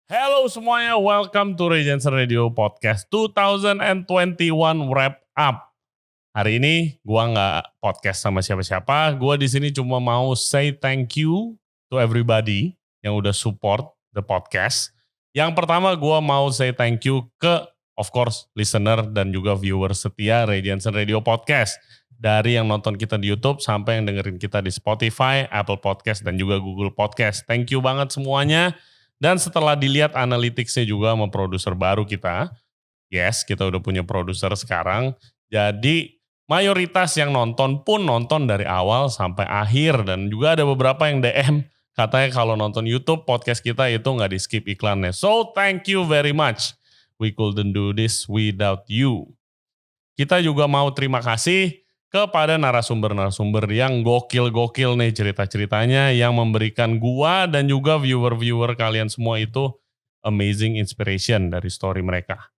Hello semuanya, welcome to Regency Radio Podcast 2021 Wrap Up. Hari ini gua nggak podcast sama siapa-siapa. Gua di sini cuma mau say thank you to everybody yang udah support the podcast. Yang pertama gua mau say thank you ke, of course, listener dan juga viewer setia Regency Radio Podcast. Dari yang nonton kita di YouTube sampai yang dengerin kita di Spotify, Apple Podcast, dan juga Google Podcast. Thank you banget semuanya. Dan setelah dilihat analytics-nya juga sama produser baru kita, yes, kita udah punya produser sekarang. Jadi mayoritas yang nonton pun nonton dari awal sampai akhir. Dan juga ada beberapa yang DM, katanya kalau nonton YouTube podcast kita itu nggak di skip iklannya. So thank you very much. We couldn't do this without you. Kita juga mau terima kasih kepada narasumber-narasumber yang gokil-gokil nih cerita-ceritanya, yang memberikan gua dan juga viewer-viewer kalian semua itu amazing inspiration dari story mereka.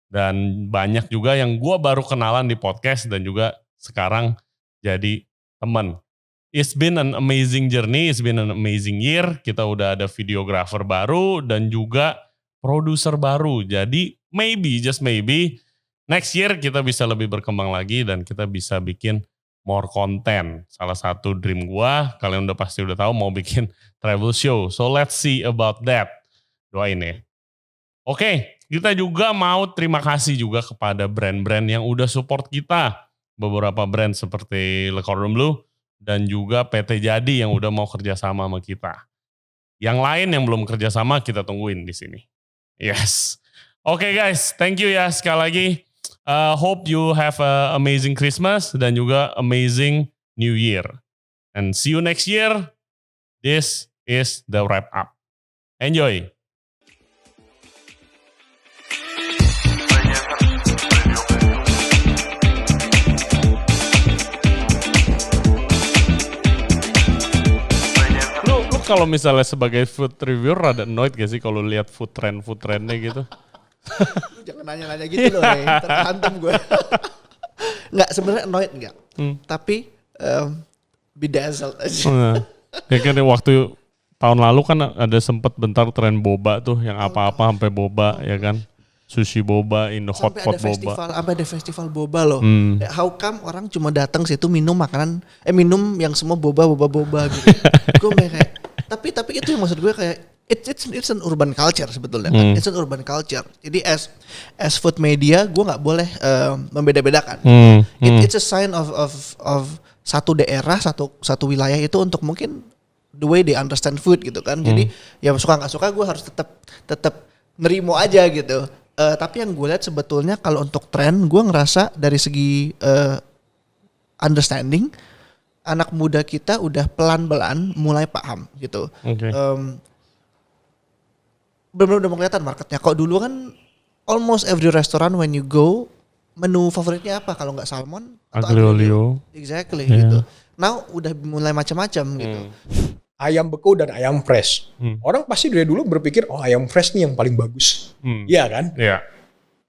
Dan banyak juga yang gua baru kenalan di podcast dan juga sekarang jadi teman. It's been an amazing journey, it's been an amazing year. Kita udah ada videographer baru dan juga produser baru. Jadi maybe, just maybe, next year kita bisa lebih berkembang lagi dan kita bisa bikin more content. Salah satu dream gua, kalian pasti udah tahu mau bikin travel show. So let's see about that. Doain ya. Oke, kita juga mau terima kasih juga kepada brand-brand yang udah support kita. Beberapa brand seperti Le Cordon Bleu dan juga PT Jadi yang udah mau kerjasama sama kita. Yang lain yang belum kerjasama kita tungguin di sini. Yes. Oke guys, thank you ya sekali lagi. Hope you have an amazing Christmas dan juga amazing New Year. And see you next year. This is the wrap up. Enjoy. Lu kalau misalnya sebagai food reviewer rada annoyed gak sih kalau lihat food trendnya gitu? Jangan nanya-nanya gitu loh, terhantam gue. Enggak, sebenarnya annoyed enggak. Tapi bedazzled aja. Ya kan waktu tahun lalu kan ada sempat bentar tren boba tuh, yang apa-apa sampai boba ya kan. Sushi boba, hot pot boba. Sampai ada festival boba loh. How come orang cuma datang situ minum makanan, minum yang semua boba gitu. Gue kayak, tapi itu yang maksud gue kayak, It's an urban culture sebetulnya kan. It's an urban culture. Jadi as food media gue nggak boleh membeda-bedakan. It's a sign of satu daerah, satu wilayah itu untuk mungkin the way they understand food gitu kan. Jadi ya suka nggak suka gue harus tetap nerimo aja gitu. Tapi yang gue lihat sebetulnya kalau untuk tren gue ngerasa dari segi understanding anak muda kita udah pelan-pelan mulai paham gitu. Okay. Benar-benar udah kelihatan marketnya. Kok dulu kan almost every restaurant when you go, menu favoritnya apa? Kalau nggak salmon atau aglio olio. Exactly gitu. Now udah mulai macam-macam gitu. Ayam beku dan ayam fresh. Orang pasti dari dulu berpikir, oh ayam fresh nih yang paling bagus. Iya kan? Iya.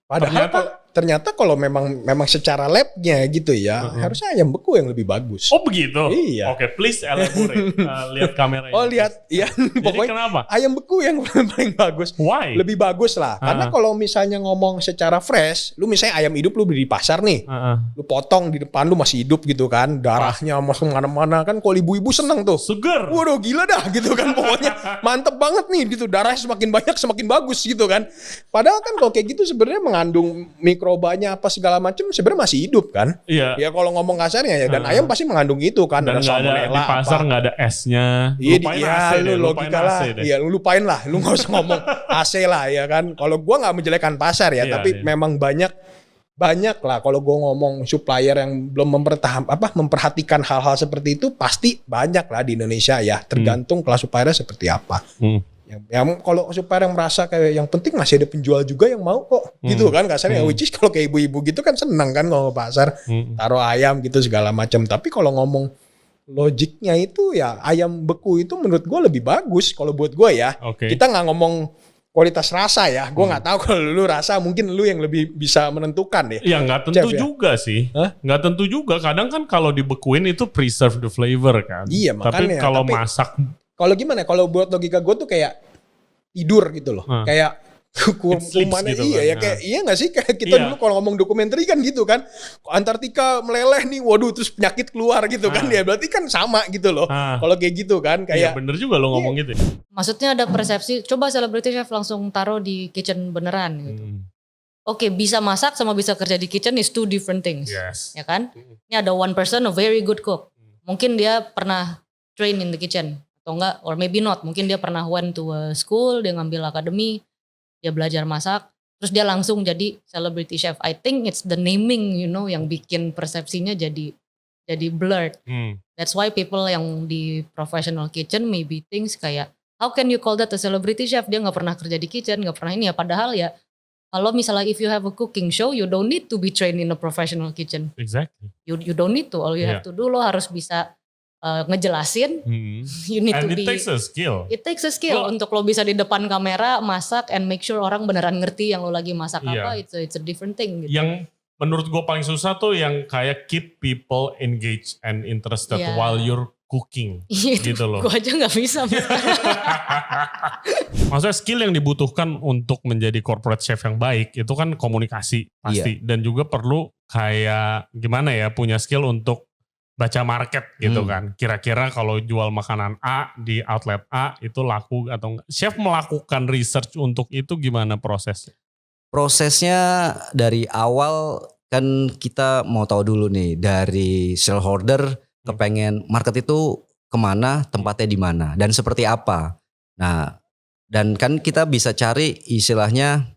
Padahal ternyata kalau memang secara labnya gitu ya, harusnya ayam beku yang lebih bagus. Oh begitu? Iya. Oke, please elaborate. Lihat kamera ini. Oh lihat, iya. Pokoknya kenapa? Ayam beku yang paling bagus. Why? Lebih bagus lah. Karena kalau misalnya ngomong secara fresh, lu misalnya ayam hidup lu beli di pasar nih, lu potong di depan lu masih hidup gitu kan, darahnya masuk mana-mana kan. Kalau ibu-ibu seneng tuh. Seger. Waduh gila dah gitu kan, pokoknya mantep banget nih gitu. Darahnya semakin banyak semakin bagus gitu kan. Padahal kan kalau kayak gitu sebenarnya mengandung mikrobanya apa segala macam sebenarnya masih hidup kan. Iya. Ya kalau ngomong kasarnya ya, dan ayam pasti mengandung itu kan. Dan nggak ada di pasar nggak ada esnya. Lupain AC deh, logika lah. Iya lu lupain lah, lu nggak usah ngomong AC lah ya kan. Kalau gua nggak menjelekkan pasar ya, tapi memang banyak lah kalau gua ngomong supplier yang belum memperhatikan hal-hal seperti itu pasti banyak lah di Indonesia ya. Tergantung kelas suppliernya seperti apa. Yang kalau supplier yang merasa kayak yang penting masih ada penjual juga yang mau kok gitu kan kasarnya. Which is kalau kayak ibu-ibu gitu kan seneng kan kalau ke pasar taruh ayam gitu segala macam. Tapi kalau ngomong logiknya itu ya ayam beku itu menurut gue lebih bagus kalau buat gue ya. Okay. Kita nggak ngomong kualitas rasa ya. Gue nggak tahu kalau lu rasa, mungkin lu yang lebih bisa menentukan deh. Ya nggak tentu Chef, juga sih. Nggak tentu juga. Kadang kan kalau dibekuin itu preserve the flavor kan. Iya makanya. Tapi kalau masak Kalau gimana? Kalau buat logika gue tuh kayak tidur gitu loh. Kayak kuman gitu iya kan. Ya kayak iya nggak sih kayak kita dulu kalau ngomong dokumenter kan gitu kan, Antartika meleleh nih, waduh terus penyakit keluar gitu kan ya, berarti kan sama gitu loh. Kalau kayak gitu kan kayak bener juga lo ngomong gitu. Maksudnya ada persepsi, coba celebrity chef langsung taruh di kitchen beneran gitu. Oke, bisa masak sama bisa kerja di kitchen is two different things. Yes. Ya kan? Ini ada one person a very good cook. Mungkin dia pernah train in the kitchen atau enggak, or maybe not. Mungkin dia pernah went to a school, dia ngambil akademi, dia belajar masak, terus dia langsung jadi celebrity chef. I think it's the naming, yang bikin persepsinya jadi blurred. That's why people yang di professional kitchen maybe thinks kayak, how can you call that a celebrity chef? Dia nggak pernah kerja di kitchen, nggak pernah ini ya. Padahal ya, kalau misalnya if you have a cooking show, you don't need to be trained in a professional kitchen. Exactly. You don't need to. All you have to do, lo harus bisa ngejelasin. You need and to it takes a skill. It takes a skill untuk lo bisa di depan kamera masak and make sure orang beneran ngerti yang lo lagi masak apa. It's a different thing. Gitu. Yang menurut gue paling susah tuh yang kayak keep people engaged and interested while you're cooking. Gitu loh. Gue aja gak bisa. Maksudnya skill yang dibutuhkan untuk menjadi corporate chef yang baik itu kan komunikasi pasti. Dan juga perlu kayak gimana ya, punya skill untuk baca market gitu kan. Kira-kira kalau jual makanan A di outlet A itu laku atau enggak. Chef melakukan research untuk itu gimana prosesnya? Prosesnya dari awal kan kita mau tahu dulu nih dari shareholder kepengen market itu kemana, tempatnya di mana dan seperti apa. Nah dan kan kita bisa cari istilahnya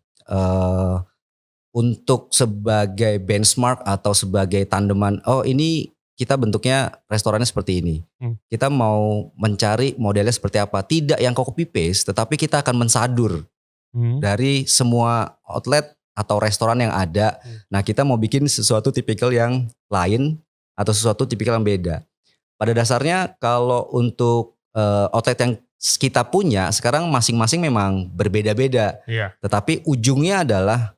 untuk sebagai benchmark atau sebagai tandeman. Oh ini kita bentuknya restorannya seperti ini. Kita mau mencari modelnya seperti apa. Tidak yang copy paste, tetapi kita akan mensadur dari semua outlet atau restoran yang ada. Nah kita mau bikin sesuatu tipikal yang lain atau sesuatu tipikal yang beda. Pada dasarnya kalau untuk outlet yang kita punya sekarang masing-masing memang berbeda-beda. Tetapi ujungnya adalah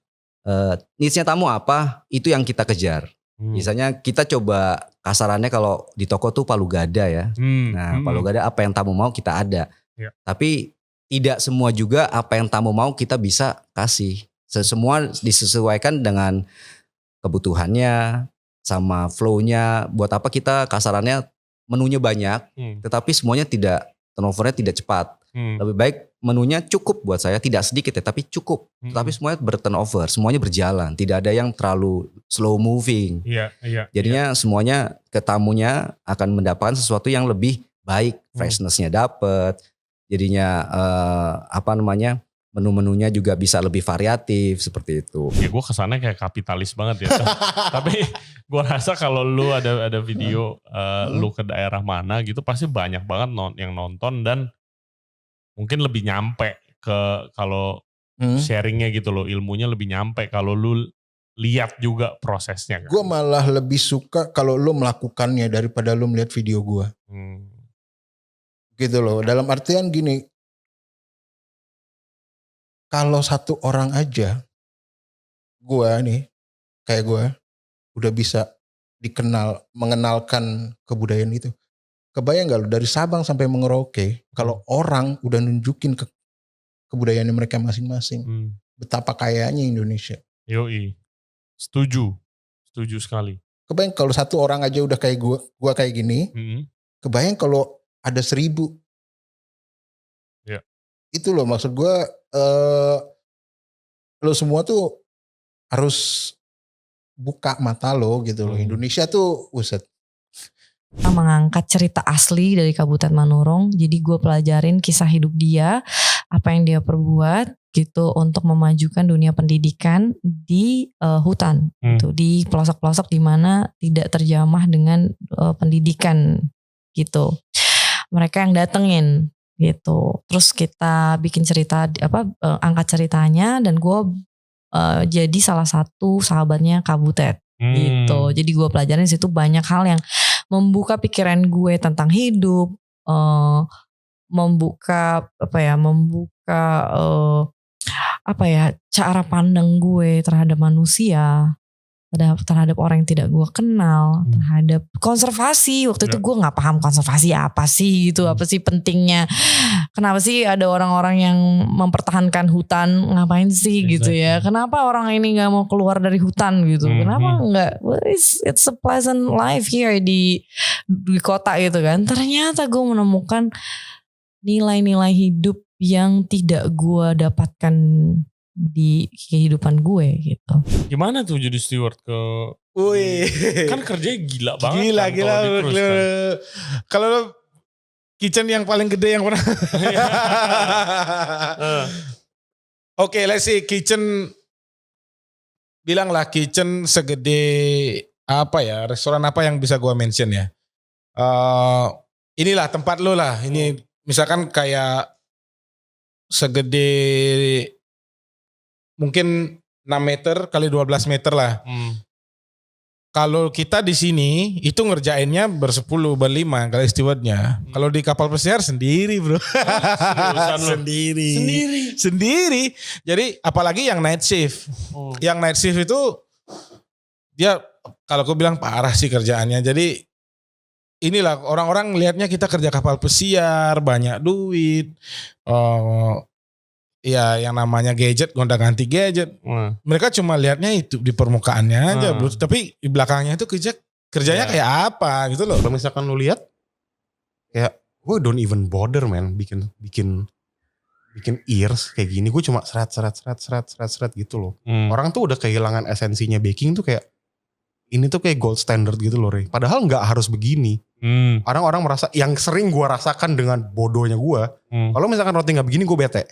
needs-nya tamu apa, itu yang kita kejar. Misalnya kita coba kasarannya kalau di toko tuh palu gada ya. Nah palu gada apa yang tamu mau kita ada. Tapi tidak semua juga apa yang tamu mau kita bisa kasih. Semua disesuaikan dengan kebutuhannya sama flow-nya. Buat apa kita kasarannya menunya banyak tetapi semuanya tidak, turnovernya tidak cepat. Lebih baik menunya cukup buat saya, tidak sedikit ya tapi cukup. Tapi semuanya berturnover, semuanya berjalan, tidak ada yang terlalu slow moving. Jadinya semuanya ke tamunya akan mendapatkan sesuatu yang lebih baik, freshness-nya dapet. Jadinya menu-menunya juga bisa lebih variatif seperti itu. Ya gue kesannya kayak kapitalis banget ya. Tapi gue rasa kalau lu ada video lu ke daerah mana gitu pasti banyak banget yang nonton dan mungkin lebih nyampe ke kalau sharingnya gitu loh, ilmunya lebih nyampe kalau lu lihat juga prosesnya. Kan? Gue malah lebih suka kalau lu melakukannya daripada lu melihat video gue. Gitu loh, dalam artian gini. Kalau satu orang aja, gue nih, kayak gue, udah bisa mengenalkan kebudayaan itu. Kebayang gak lu dari Sabang sampai Merauke, kalau orang udah nunjukin kebudayaan mereka masing-masing, betapa kayanya Indonesia. Yoi, setuju sekali. Kebayang kalau satu orang aja udah kayak gue kayak gini, kebayang kalau ada 1000. Itu loh maksud gue, lo semua tuh harus buka mata lo gitu loh. Indonesia tuh mengangkat cerita asli dari Kabupaten Manurung. Jadi gue pelajarin kisah hidup dia, apa yang dia perbuat gitu untuk memajukan dunia pendidikan di hutan, gitu, di pelosok-pelosok di mana tidak terjamah dengan pendidikan gitu. Mereka yang datengin gitu. Terus kita bikin cerita angkat ceritanya dan gue jadi salah satu sahabatnya Kabutet gitu. Jadi gue pelajarin situ banyak hal yang membuka pikiran gue tentang hidup, membuka cara pandang gue terhadap manusia terhadap orang yang tidak gue kenal, terhadap konservasi. Waktu itu gue nggak paham konservasi apa sih gitu, apa sih pentingnya, kenapa sih ada orang-orang yang mempertahankan hutan, ngapain sih gitu ya, kenapa orang ini nggak mau keluar dari hutan gitu, kenapa nggak, it's a pleasant life here di kota gitu kan. Ternyata gue menemukan nilai-nilai hidup yang tidak gue dapatkan di kehidupan gue gitu. Gimana tuh jadi steward ke? Wih, kan kerjanya gila banget. Gila. Kan, kalau kitchen yang paling gede yang pernah. Oke, let's see kitchen. Bilanglah kitchen segede apa ya? Restoran apa yang bisa gue mention ya? Inilah tempat lo lah. Ini misalkan kayak segede mungkin 6 meter kali 12 meter lah. Kalau kita di sini itu ngerjainnya bersepuluh, berlima kali stewardnya. Kalau di kapal pesiar sendiri bro. Sendiri. Jadi apalagi yang night shift. Yang night shift itu dia kalau aku bilang parah sih kerjaannya. Jadi inilah orang-orang lihatnya kita kerja kapal pesiar, banyak duit. Ya yang namanya gadget, gonta-ganti gadget. Mereka cuma lihatnya itu di permukaannya aja bro. Tapi di belakangnya itu kerjanya kayak apa gitu loh. Kalau misalkan lu lihat kayak gue don't even bother man bikin ears kayak gini. Gue cuma seret gitu loh. Orang tuh udah kehilangan esensinya baking tuh kayak ini tuh kayak gold standard gitu loh Rey. Padahal gak harus begini. Orang-orang merasa, yang sering gue rasakan dengan bodohnya gue. Kalau misalkan roti gak begini gue bete.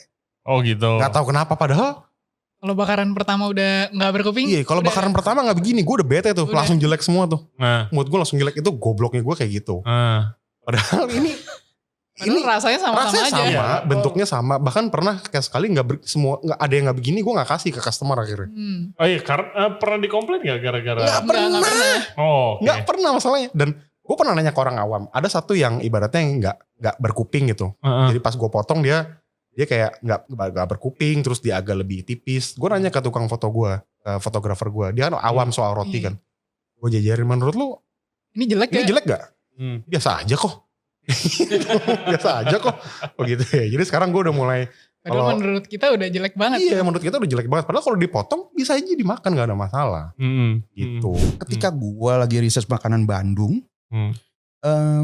Oh gitu. Gak tahu kenapa padahal. Kalau bakaran pertama udah gak berkuping. Iya kalau bakaran pertama gak begini gue udah bete tuh. Langsung jelek semua tuh. Mood gue langsung jelek, itu gobloknya gue kayak gitu. Padahal ini rasanya sama-sama aja. Bentuknya sama. Bahkan pernah kayak sekali gak ada yang gak begini gue gak kasih ke customer akhirnya. Oh iya pernah dikomplain gak gara-gara? Gak pernah. Oh okay. Gak pernah masalahnya. Dan gue pernah nanya ke orang awam. Ada satu yang ibaratnya yang gak berkuping gitu. Jadi pas gue potong dia kayak gak berkuping, terus dia agak lebih tipis. Gue nanya ke tukang foto gue, fotografer gue, dia kan awam soal roti kan. Gue jajarin, menurut lu ini jelek gak? Biasa aja kok. Oh gitu ya. Jadi sekarang gue udah mulai. Padahal menurut kita udah jelek banget. Iya menurut kita udah jelek banget. Padahal kalau dipotong bisa aja dimakan gak ada masalah. Gitu. Ketika gue lagi research makanan Bandung,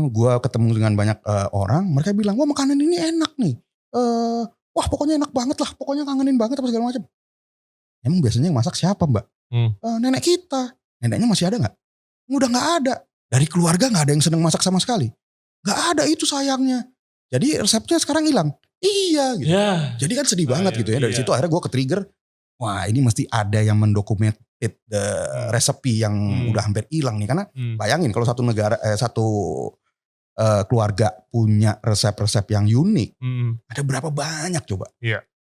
gue ketemu dengan banyak orang, mereka bilang, wah makanan ini enak nih. Wah pokoknya enak banget lah, pokoknya kangenin banget apa segala macam. Emang biasanya yang masak siapa mbak? Nenek kita. Neneknya masih ada gak? Udah gak ada. Dari keluarga gak ada yang seneng masak sama sekali. Gak ada itu sayangnya. Jadi resepnya sekarang hilang. Iya gitu. Jadi kan sedih banget gitu ya. Dari situ akhirnya gue ke-trigger. Wah ini mesti ada yang mendokumented resepi yang udah hampir hilang nih. Karena bayangin kalau satu negara, keluarga punya resep-resep yang unik. Ada berapa banyak coba.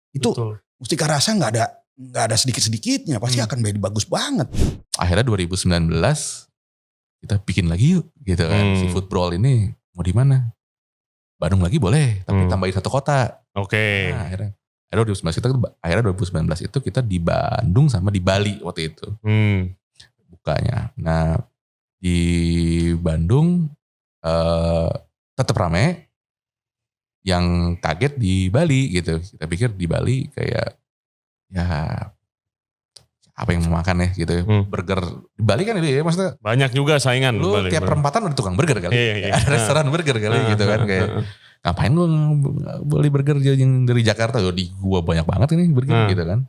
Itu betul. Mustika Rasa gak ada sedikit-sedikitnya. Pasti akan jadi bagus banget. Akhirnya 2019 kita bikin lagi yuk gitu kan. Seafood Brawl ini mau di mana? Bandung lagi boleh, tapi tambahin satu kota. Oke. Nah, akhirnya 2019 itu kita di Bandung sama di Bali waktu itu. Bukanya. Nah, di Bandung tetap rame. Yang kaget di Bali gitu. Kita pikir di Bali kayak ya apa yang mau makan ya gitu ya. Burger di Bali kan itu ya maksudnya banyak juga saingan. Lu tiap perempatan ada tukang burger kali. Ada restoran burger kali gitu kan kayak ngapain lu beli burger yang dari Jakarta? Di gua banyak banget ini burger gitu kan.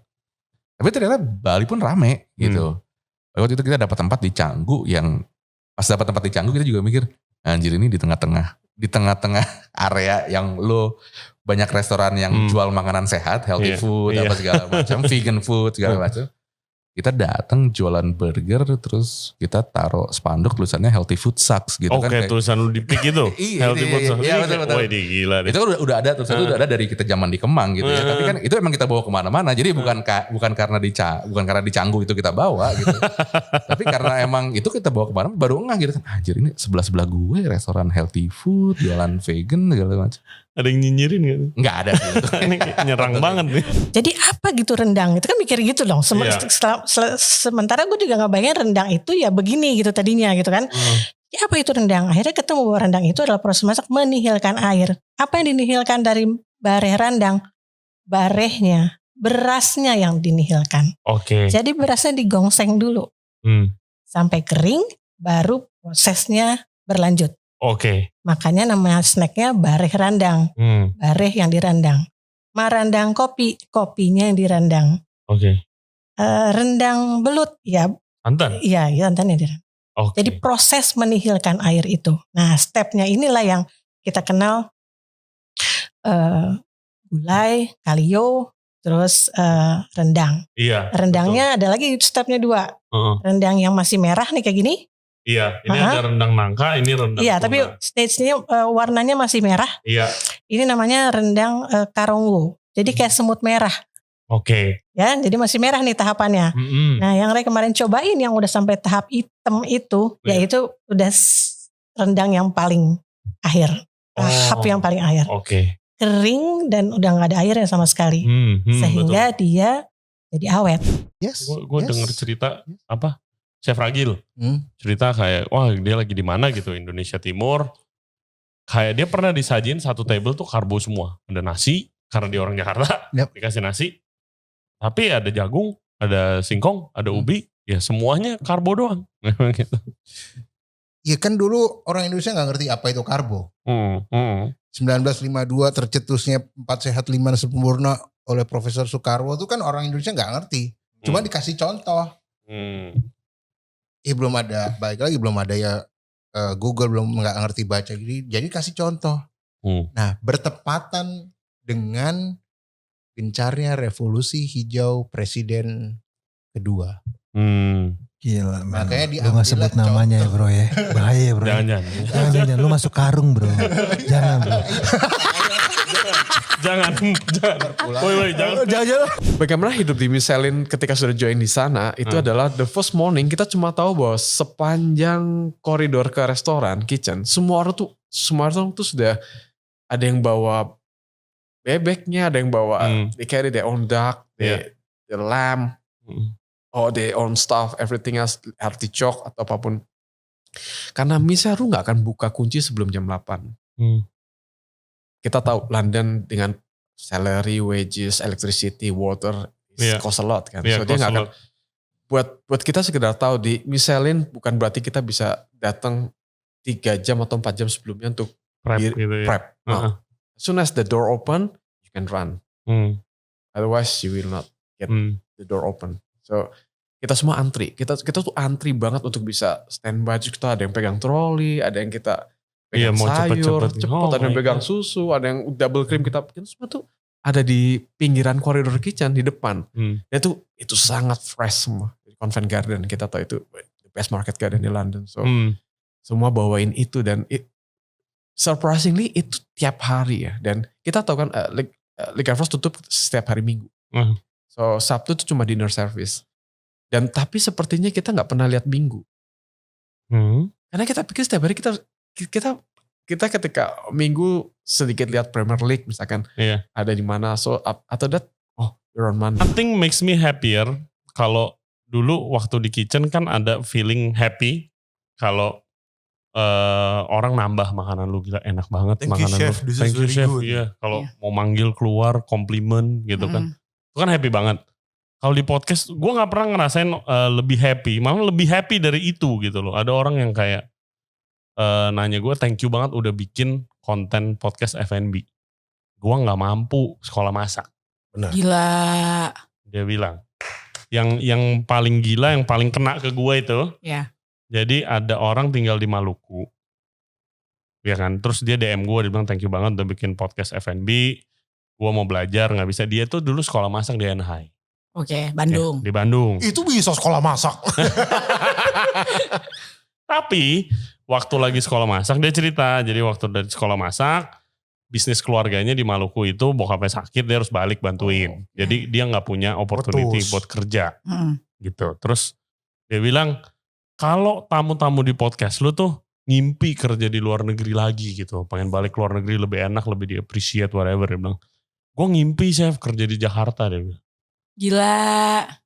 Tapi ternyata Bali pun rame gitu. Waktu itu kita dapat tempat di Canggu yang pas dapat tempat di Canggu kita juga mikir anjir ini di tengah-tengah area yang lu banyak restoran yang jual makanan sehat, healthy food apa segala macam, vegan food segala macam. Kita datang jualan burger terus kita taruh spanduk tulisannya healthy food sucks gitu kan. Oke, tulisan lu di pik itu. Healthy food sucks. Iya betul. Wah, gila deh. Itu kan udah ada tulisan itu udah ada dari kita zaman di Kemang gitu ya. Tapi kan itu emang kita bawa kemana-mana. Jadi bukan karena di Canggu itu kita bawa gitu. Tapi karena emang itu kita bawa kemana baru ngeh gitu kan. Anjir ini sebelah gue restoran healthy food, jualan vegan segala macam. Ada yang nyinyirin gak? Enggak ada. Ini nyerang banget nih. Jadi apa gitu rendang? Itu kan mikir gitu dong. Sementara gue juga gak bayangin rendang itu ya begini gitu tadinya gitu kan. Ya apa itu rendang? Akhirnya ketemu bahwa rendang itu adalah proses masak menihilkan air. Apa yang dinihilkan dari bareh rendang? Barehnya, berasnya yang dinihilkan. Oke. Jadi berasnya digongseng dulu. Sampai kering, baru prosesnya berlanjut. Oke. Makanya namanya snacknya bareh randang. Bareh yang dirandang. Marandang kopi, kopinya yang dirandang. Oke. Rendang belut, ya. Santan? Iya, santannya dirandang. Okay. Jadi proses menihilkan air itu. Nah stepnya inilah yang kita kenal gulai, kalio, terus rendang. Iya. Rendangnya betul. Ada lagi stepnya 2. Rendang yang masih merah nih kayak gini. Iya, ini ada rendang nangka, ini rendang iya, tuna. Tapi stage-nya warnanya masih merah. Iya. Ini namanya rendang karongwo. Jadi kayak semut merah. Oke. Ya, jadi masih merah nih tahapannya. Nah, yang Ray kemarin cobain yang udah sampai tahap hitam itu, yaitu udah rendang yang paling akhir. Tahap yang paling akhir. Oke. Kering dan udah gak ada airnya sama sekali. Sehingga betul. Dia jadi awet. Yes. Gue denger cerita apa? Chef Ragil cerita kayak wah dia lagi di mana gitu Indonesia Timur, kayak dia pernah disajin satu table tuh karbo semua, ada nasi karena dia orang Jakarta, dikasih nasi, tapi ada jagung, ada singkong, ada ubi, ya semuanya karbo doang. Gitu. Iya kan dulu orang Indonesia nggak ngerti apa itu karbo. 1952 tercetusnya 4 sehat 5 sempurna oleh Profesor Soekarwo itu kan orang Indonesia nggak ngerti, cuma dikasih contoh. Belum ada, balik lagi belum ada ya Google belum nggak ngerti baca jadi kasih contoh. Nah bertepatan dengan gencarnya revolusi hijau presiden kedua. Gila man. Makanya lu gak sebut namanya ya bro ya. Bahaya ya bro. Jangan. Lu masuk karung bro. Jangan bro. Jangan. Bagaimana hidup di Michelin ketika sudah join di sana itu adalah the first morning kita cuma tahu bahwa sepanjang koridor ke restoran kitchen semua orang tuh sudah ada yang bawa bebeknya, ada yang bawa they carry their own duck, their lamb, or their own stuff, everything else, artichoke atau apapun. Karena Michelin nggak akan buka kunci sebelum jam 8. Kita tahu London dengan salary, wages, electricity, water, cost a lot kan. So dia nggak akan buat kita sekedar tahu di Michelin bukan berarti kita bisa datang 3 jam atau 4 jam sebelumnya untuk prep. No. As soon as the door open, you can run. Otherwise you will not get the door open. So kita semua antri. Kita tuh antri banget untuk bisa standby. Kita ada yang pegang troli, ada yang kita pegang sayur, cepet, ada yang pegang susu, ada yang double cream, kita semua tuh ada di pinggiran koridor kitchen di depan. Dan itu sangat fresh semua. Covent Garden kita tahu itu the best market garden di London. So semua bawain itu dan surprisingly itu tiap hari ya. Dan kita tahu kan Liquor Frost tutup setiap hari Minggu. So Sabtu itu cuma dinner service. Dan tapi sepertinya kita nggak pernah lihat Minggu. Karena kita pikir setiap hari kita ketika Minggu sedikit lihat Premier League misalkan ada di mana atau you're on Monday. Nothing makes me happier kalau dulu waktu di kitchen kan ada feeling happy kalau orang nambah makanan lu, gila enak banget makanan lu. Thank you chef. Iya, kalau mau manggil keluar komplimen gitu kan. Itu kan happy banget. Kalau di podcast gue nggak pernah ngerasain lebih happy, malah lebih happy dari itu gitu loh. Ada orang yang kayak nanya gue thank you banget udah bikin konten podcast F&B. Gue gak mampu sekolah masak. Benar. Gila. Dia bilang. Yang paling gila, yang paling kena ke gue itu. Jadi ada orang tinggal di Maluku. Ya kan. Terus dia DM gue, dia bilang thank you banget udah bikin podcast F&B. Gue mau belajar, gak bisa. Dia tuh dulu sekolah masak di Anhai. Oke, Bandung. Di Bandung. Itu bisa sekolah masak. Tapi waktu lagi sekolah masak dia cerita, jadi waktu dari sekolah masak bisnis keluarganya di Maluku itu bokapnya sakit, dia harus balik bantuin. Jadi dia nggak punya opportunity buat kerja gitu. Terus dia bilang kalau tamu-tamu di podcast lu tuh ngimpi kerja di luar negeri lagi gitu. Pengen balik ke luar negeri lebih enak, lebih di-appreciate whatever. Dia bilang, gue ngimpi chef kerja di Jakarta. Dia bilang. Gila.